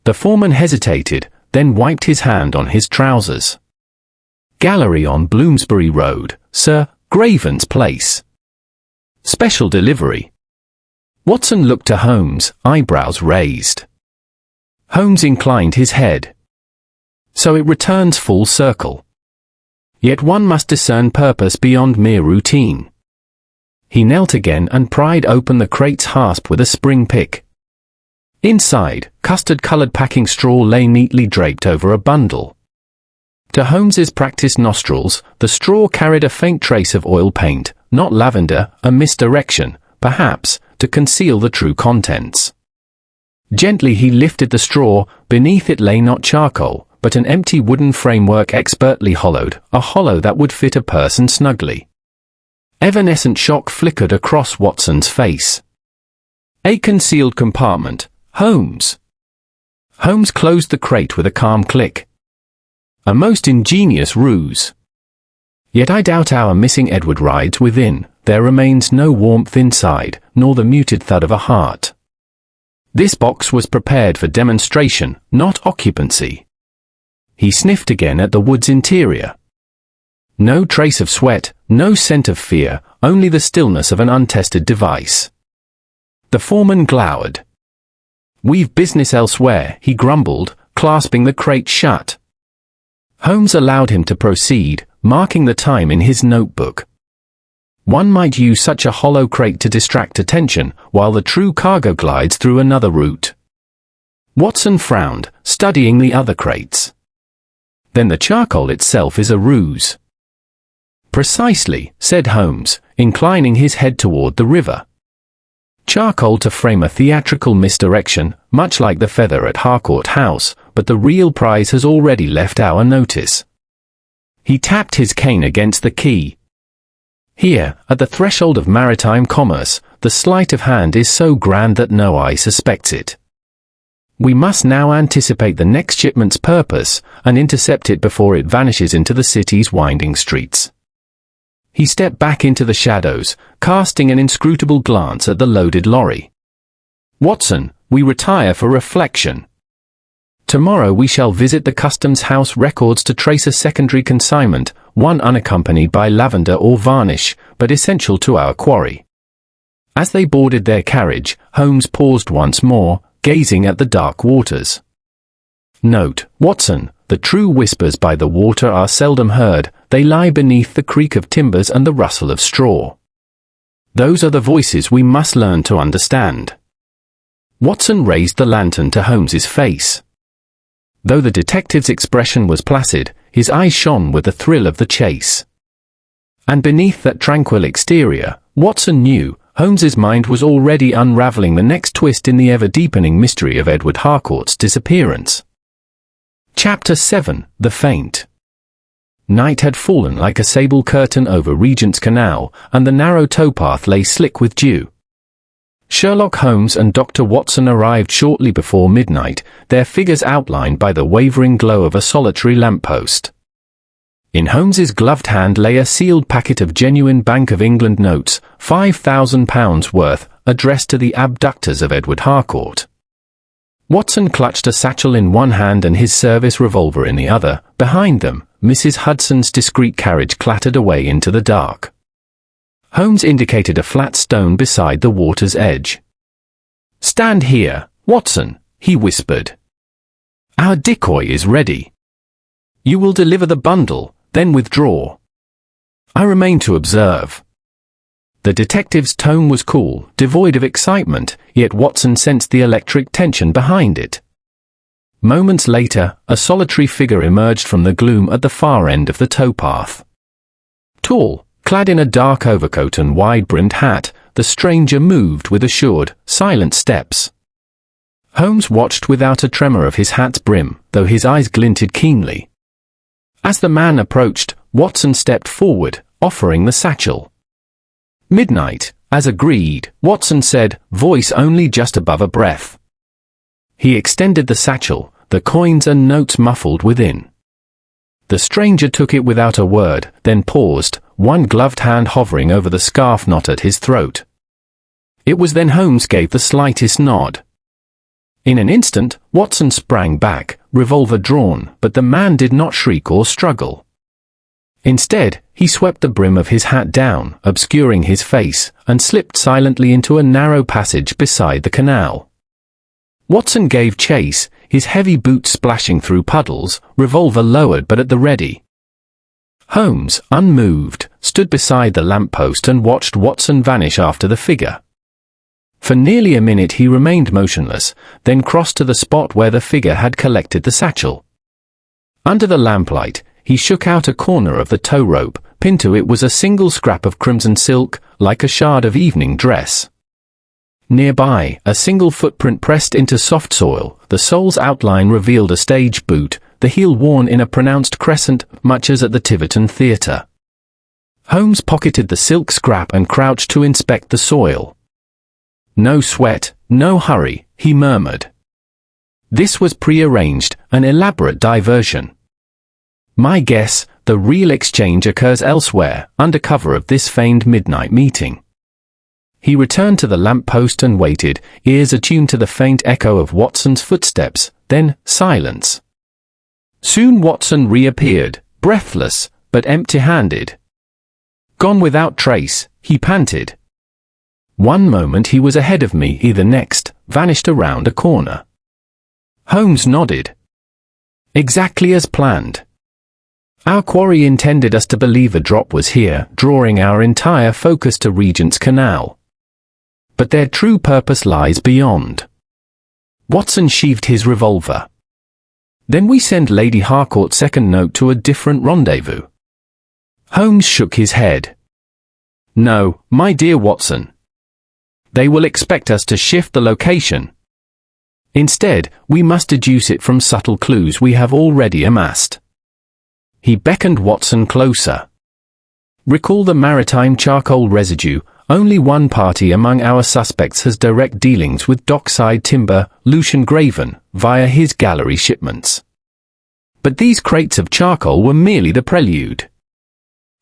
The foreman hesitated, then wiped his hand on his trousers. "Gallery on Bloomsbury Road, Sir, Graven's Place. Special delivery." Watson looked to Holmes, eyebrows raised. Holmes inclined his head. So it returns full circle. Yet one must discern purpose beyond mere routine. He knelt again and pried open the crate's hasp with a spring pick. Inside, custard-coloured packing straw lay neatly draped over a bundle. To Holmes's practised nostrils, the straw carried a faint trace of oil paint, not lavender, a misdirection, perhaps, to conceal the true contents. Gently he lifted the straw. Beneath it lay not charcoal, but an empty wooden framework expertly hollowed, a hollow that would fit a person snugly. Evanescent shock flickered across Watson's face. A concealed compartment. Holmes. Holmes closed the crate with a calm click. A most ingenious ruse. Yet I doubt our missing Edward rides within. There remains no warmth inside, nor the muted thud of a heart. This box was prepared for demonstration, not occupancy. He sniffed again at the wood's interior. No trace of sweat, no scent of fear, only the stillness of an untested device. The foreman glowered. "We've business elsewhere," he grumbled, clasping the crate shut. Holmes allowed him to proceed, marking the time in his notebook. One might use such a hollow crate to distract attention, while the true cargo glides through another route. Watson frowned, studying the other crates. Then the charcoal itself is a ruse. "Precisely," said Holmes, inclining his head toward the river. "Charcoal to frame a theatrical misdirection, much like the feather at Harcourt House, but the real prize has already left our notice." He tapped his cane against the quay. "Here, at the threshold of maritime commerce, the sleight of hand is so grand that no eye suspects it. We must now anticipate the next shipment's purpose, and intercept it before it vanishes into the city's winding streets." He stepped back into the shadows, casting an inscrutable glance at the loaded lorry. "Watson, we retire for reflection. Tomorrow we shall visit the Customs House records to trace a secondary consignment, one unaccompanied by lavender or varnish, but essential to our quarry." As they boarded their carriage, Holmes paused once more, gazing at the dark waters. "Note, Watson, the true whispers by the water are seldom heard, they lie beneath the creak of timbers and the rustle of straw. Those are the voices we must learn to understand." Watson raised the lantern to Holmes's face. Though the detective's expression was placid, his eyes shone with the thrill of the chase. And beneath that tranquil exterior, Watson knew, Holmes's mind was already unraveling the next twist in the ever-deepening mystery of Edward Harcourt's disappearance. Chapter 7: The Feint. Night had fallen like a sable curtain over Regent's Canal, and the narrow towpath lay slick with dew. Sherlock Holmes and Dr. Watson arrived shortly before midnight, their figures outlined by the wavering glow of a solitary lamppost. In Holmes's gloved hand lay a sealed packet of genuine Bank of England notes, £5,000 worth, addressed to the abductors of Edward Harcourt. Watson clutched a satchel in one hand and his service revolver in the other. Behind them, Mrs. Hudson's discreet carriage clattered away into the dark. Holmes indicated a flat stone beside the water's edge. "Stand here, Watson," he whispered. "Our decoy is ready. You will deliver the bundle, then withdraw. I remain to observe." The detective's tone was cool, devoid of excitement, yet Watson sensed the electric tension behind it. Moments later, a solitary figure emerged from the gloom at the far end of the towpath. Tall, clad in a dark overcoat and wide-brimmed hat, the stranger moved with assured, silent steps. Holmes watched without a tremor of his hat's brim, though his eyes glinted keenly. As the man approached, Watson stepped forward, offering the satchel. "Midnight, as agreed," Watson said, voice only just above a breath. He extended the satchel, the coins and notes muffled within. The stranger took it without a word, then paused, one gloved hand hovering over the scarf knot at his throat. It was then Holmes gave the slightest nod. In an instant, Watson sprang back, revolver drawn, but the man did not shriek or struggle. Instead, he swept the brim of his hat down, obscuring his face, and slipped silently into a narrow passage beside the canal. Watson gave chase, his heavy boots splashing through puddles, revolver lowered but at the ready. Holmes, unmoved, stood beside the lamppost and watched Watson vanish after the figure. For nearly a minute he remained motionless, then crossed to the spot where the figure had collected the satchel. Under the lamplight, he shook out a corner of the tow rope. Pinned to it was a single scrap of crimson silk, like a shard of evening dress. Nearby, a single footprint pressed into soft soil, the sole's outline revealed a stage boot, the heel worn in a pronounced crescent, much as at the Tiverton Theatre. Holmes pocketed the silk scrap and crouched to inspect the soil. "No sweat, no hurry," he murmured. This was prearranged, an elaborate diversion. "My guess, the real exchange occurs elsewhere, under cover of this feigned midnight meeting." He returned to the lamp-post and waited, ears attuned to the faint echo of Watson's footsteps, then silence. Soon Watson reappeared, breathless, but empty-handed. "Gone without trace," he panted. One moment he was ahead of me, the next, vanished around a corner. Holmes nodded. "Exactly as planned. Our quarry intended us to believe a drop was here, drawing our entire focus to Regent's Canal. But their true purpose lies beyond." Watson sheathed his revolver. "Then we send Lady Harcourt's second note to a different rendezvous." Holmes shook his head. "No, my dear Watson. They will expect us to shift the location. Instead, we must deduce it from subtle clues we have already amassed." He beckoned Watson closer. "Recall the maritime charcoal residue. Only one party among our suspects has direct dealings with dockside timber, Lucian Griffin, via his gallery shipments. But these crates of charcoal were merely the prelude.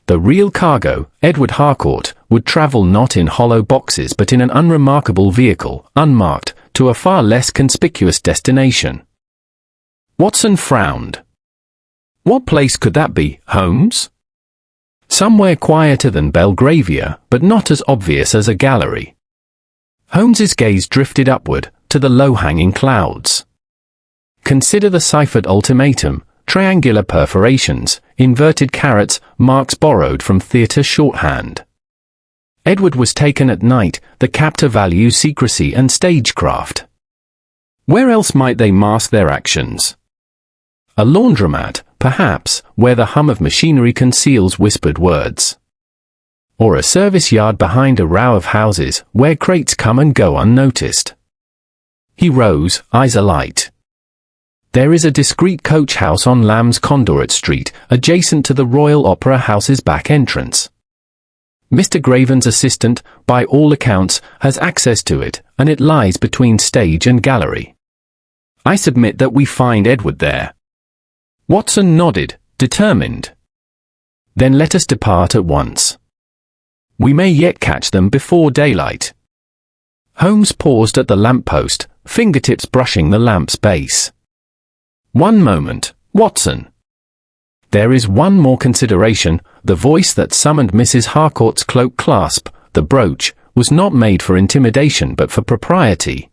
The real cargo, Edward Harcourt, would travel not in hollow boxes but in an unremarkable vehicle, unmarked, to a far less conspicuous destination." Watson frowned. "What place could that be, Holmes?" "Somewhere quieter than Belgravia, but not as obvious as a gallery." Holmes's gaze drifted upward, to the low-hanging clouds. "Consider the ciphered ultimatum, triangular perforations, inverted carats, marks borrowed from theatre shorthand. Edward was taken at night, the captor values secrecy and stagecraft. Where else might they mask their actions? A laundromat, perhaps, where the hum of machinery conceals whispered words. Or a service yard behind a row of houses, where crates come and go unnoticed." He rose, eyes alight. "There is a discreet coach house on Lamb's Conduit Street, adjacent to the Royal Opera House's back entrance. Mr. Griffin's assistant, by all accounts, has access to it, and it lies between stage and gallery. I submit that we find Edward there." Watson nodded, determined. "Then let us depart at once. We may yet catch them before daylight." Holmes paused at the lamp-post, fingertips brushing the lamp's base. "One moment, Watson. There is one more consideration. The voice that summoned Mrs. Harcourt's cloak clasp, the brooch, was not made for intimidation but for propriety.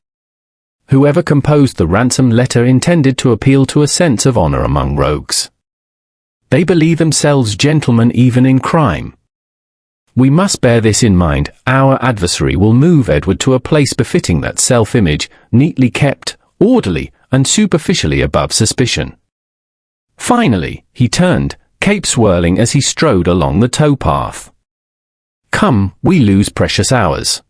Whoever composed the ransom letter intended to appeal to a sense of honor among rogues. They believe themselves gentlemen even in crime. We must bear this in mind. Our adversary will move Edward to a place befitting that self-image, neatly kept, orderly, and superficially above suspicion." Finally, he turned, cape swirling as he strode along the towpath. "Come, we lose precious hours.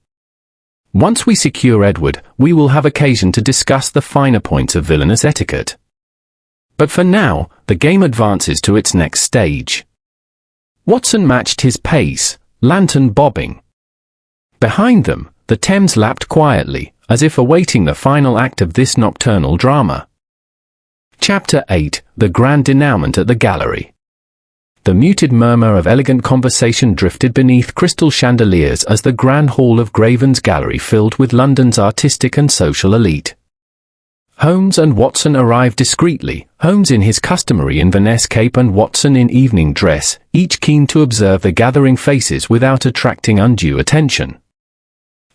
Once we secure Edward, we will have occasion to discuss the finer points of villainous etiquette. But for now, the game advances to its next stage." Watson matched his pace, lantern bobbing. Behind them, the Thames lapped quietly, as if awaiting the final act of this nocturnal drama. Chapter 8: The Grand Denouement at the Gallery. The muted murmur of elegant conversation drifted beneath crystal chandeliers as the grand hall of Griffin's gallery filled with London's artistic and social elite. Holmes and Watson arrived discreetly, Holmes in his customary Inverness cape and Watson in evening dress, each keen to observe the gathering faces without attracting undue attention.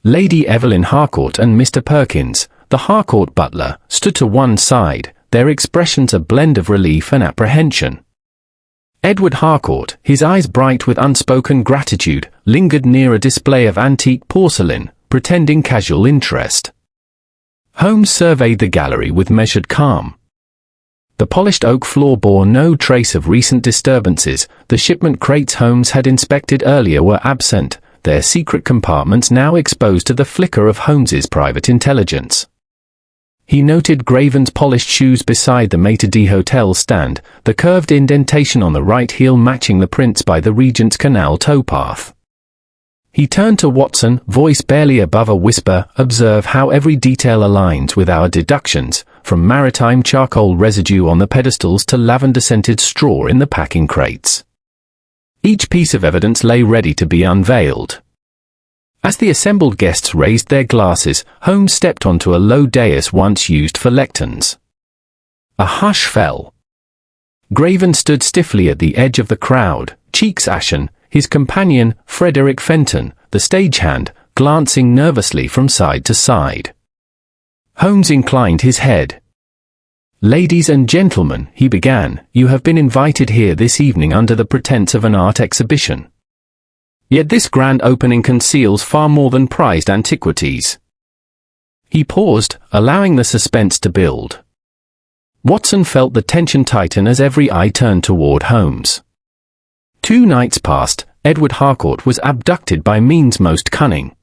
Lady Evelyn Harcourt and Mr. Perkins, the Harcourt butler, stood to one side, their expressions a blend of relief and apprehension. Edward Harcourt, his eyes bright with unspoken gratitude, lingered near a display of antique porcelain, pretending casual interest. Holmes surveyed the gallery with measured calm. The polished oak floor bore no trace of recent disturbances, the shipment crates Holmes had inspected earlier were absent, their secret compartments now exposed to the flicker of Holmes's private intelligence. He noted Griffin's polished shoes beside the Maitre d'Hotel stand, the curved indentation on the right heel matching the prints by the Regent's Canal towpath. He turned to Watson, voice barely above a whisper. Observe how every detail aligns with our deductions, from maritime charcoal residue on the pedestals to lavender-scented straw in the packing crates. Each piece of evidence lay ready to be unveiled. As the assembled guests raised their glasses, Holmes stepped onto a low dais once used for lecterns. A hush fell. Griffin stood stiffly at the edge of the crowd, cheeks ashen, his companion, Frederick Fenton, the stagehand, glancing nervously from side to side. Holmes inclined his head. "Ladies and gentlemen," he began, "you have been invited here this evening under the pretense of an art exhibition. Yet this grand opening conceals far more than prized antiquities." He paused, allowing the suspense to build. Watson felt the tension tighten as every eye turned toward Holmes. 2 nights past, Edward Harcourt was abducted by means most cunning.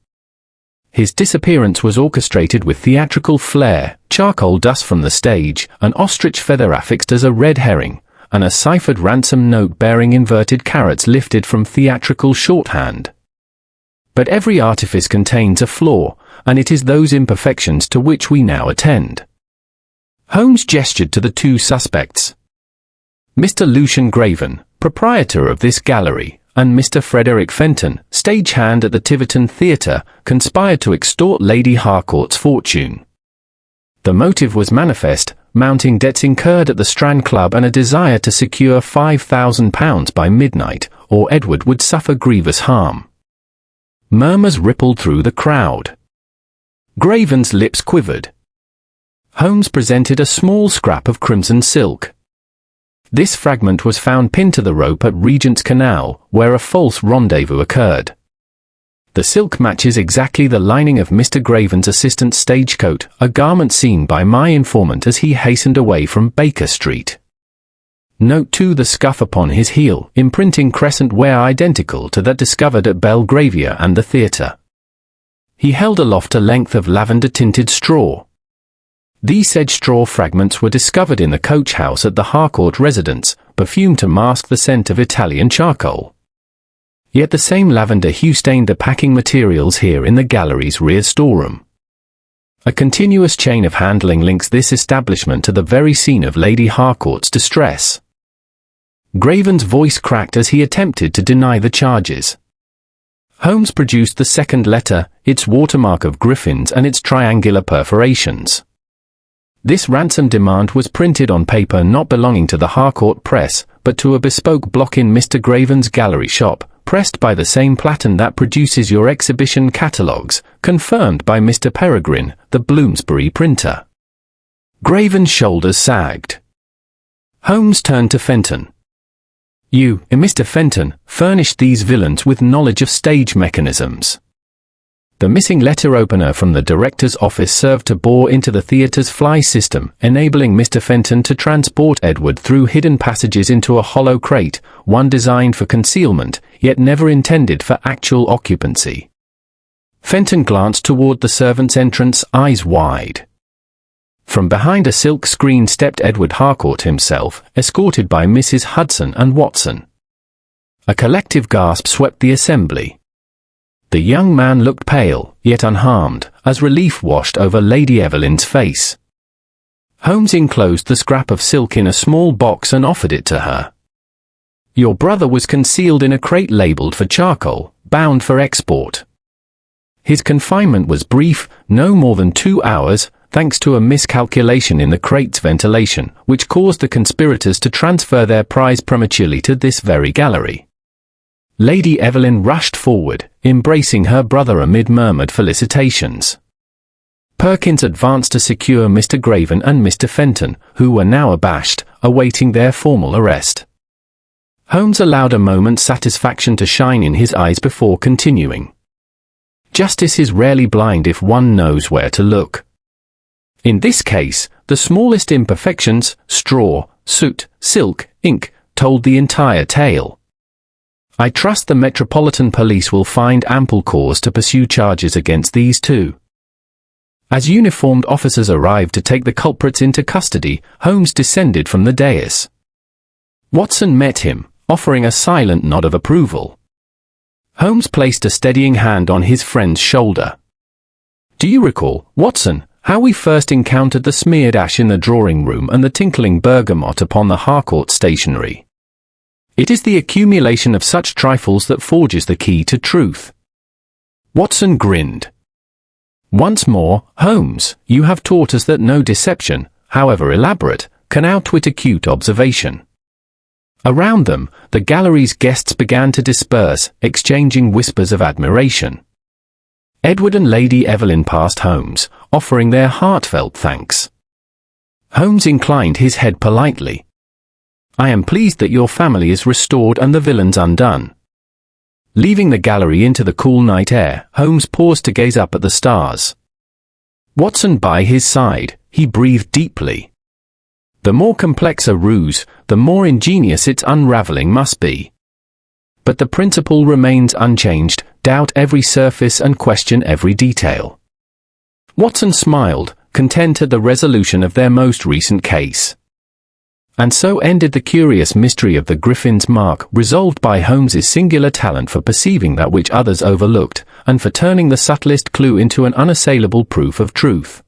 His disappearance was orchestrated with theatrical flair, charcoal dust from the stage, an ostrich feather affixed as a red herring, and a ciphered ransom note bearing inverted carats lifted from theatrical shorthand. But every artifice contains a flaw, and it is those imperfections to which we now attend. Holmes gestured to the 2 suspects. Mr. Lucian Griffin, proprietor of this gallery, and Mr. Frederick Fenton, stagehand at the Tiverton Theatre, conspired to extort Lady Harcourt's fortune. The motive was manifest: mounting debts incurred at the Strand Club and a desire to secure £5,000 by midnight, or Edward would suffer grievous harm. Murmurs rippled through the crowd. Griffin's lips quivered. Holmes presented a small scrap of crimson silk. This fragment was found pinned to the rope at Regent's Canal, where a false rendezvous occurred. The silk matches exactly the lining of Mr. Griffin's assistant's stagecoat, a garment seen by my informant as he hastened away from Baker Street. Note 2: the scuff upon his heel, imprinting crescent wear identical to that discovered at Belgravia and the theatre. He held aloft a length of lavender-tinted straw. These said straw fragments were discovered in the coach house at the Harcourt residence, perfumed to mask the scent of Italian charcoal. Yet the same lavender hue stained the packing materials here in the gallery's rear storeroom. A continuous chain of handling links this establishment to the very scene of Lady Harcourt's distress. Griffin's voice cracked as he attempted to deny the charges. Holmes produced the second letter, its watermark of Griffin's and its triangular perforations. This ransom demand was printed on paper not belonging to the Harcourt press, but to a bespoke block in Mr. Griffin's gallery shop, pressed by the same platen that produces your exhibition catalogues, confirmed by Mr. Peregrine, the Bloomsbury printer. Griffin's shoulders sagged. Holmes turned to Fenton. "You, Mr. Fenton, furnished these villains with knowledge of stage mechanisms." The missing letter opener from the director's office served to bore into the theatre's fly system, enabling Mr. Fenton to transport Edward through hidden passages into a hollow crate, one designed for concealment, yet never intended for actual occupancy. Fenton glanced toward the servants' entrance, eyes wide. From behind a silk screen stepped Edward Harcourt himself, escorted by Mrs. Hudson and Watson. A collective gasp swept the assembly. The young man looked pale, yet unharmed, as relief washed over Lady Evelyn's face. Holmes enclosed the scrap of silk in a small box and offered it to her. "Your brother was concealed in a crate labeled for charcoal, bound for export. His confinement was brief, no more than 2 hours, thanks to a miscalculation in the crate's ventilation, which caused the conspirators to transfer their prize prematurely to this very gallery." Lady Evelyn rushed forward, embracing her brother amid murmured felicitations. Perkins advanced to secure Mr. Griffin and Mr. Fenton, who were now abashed, awaiting their formal arrest. Holmes allowed a moment's satisfaction to shine in his eyes before continuing. Justice is rarely blind if one knows where to look. In this case, the smallest imperfections, straw, soot, silk, ink, told the entire tale. I trust the Metropolitan Police will find ample cause to pursue charges against these two. As uniformed officers arrived to take the culprits into custody, Holmes descended from the dais. Watson met him, offering a silent nod of approval. Holmes placed a steadying hand on his friend's shoulder. Do you recall, Watson, how we first encountered the smeared ash in the drawing room and the tinkling bergamot upon the Harcourt stationery? It is the accumulation of such trifles that forges the key to truth. Watson grinned. Once more, Holmes, you have taught us that no deception, however elaborate, can outwit acute observation. Around them, the gallery's guests began to disperse, exchanging whispers of admiration. Edward and Lady Evelyn passed Holmes, offering their heartfelt thanks. Holmes inclined his head politely. I am pleased that your family is restored and the villains undone. Leaving the gallery into the cool night air, Holmes paused to gaze up at the stars. Watson by his side, he breathed deeply. The more complex a ruse, the more ingenious its unraveling must be. But the principle remains unchanged: doubt every surface and question every detail. Watson smiled, content at the resolution of their most recent case. And so ended the curious mystery of the Griffin's mark, resolved by Holmes's singular talent for perceiving that which others overlooked, and for turning the subtlest clue into an unassailable proof of truth.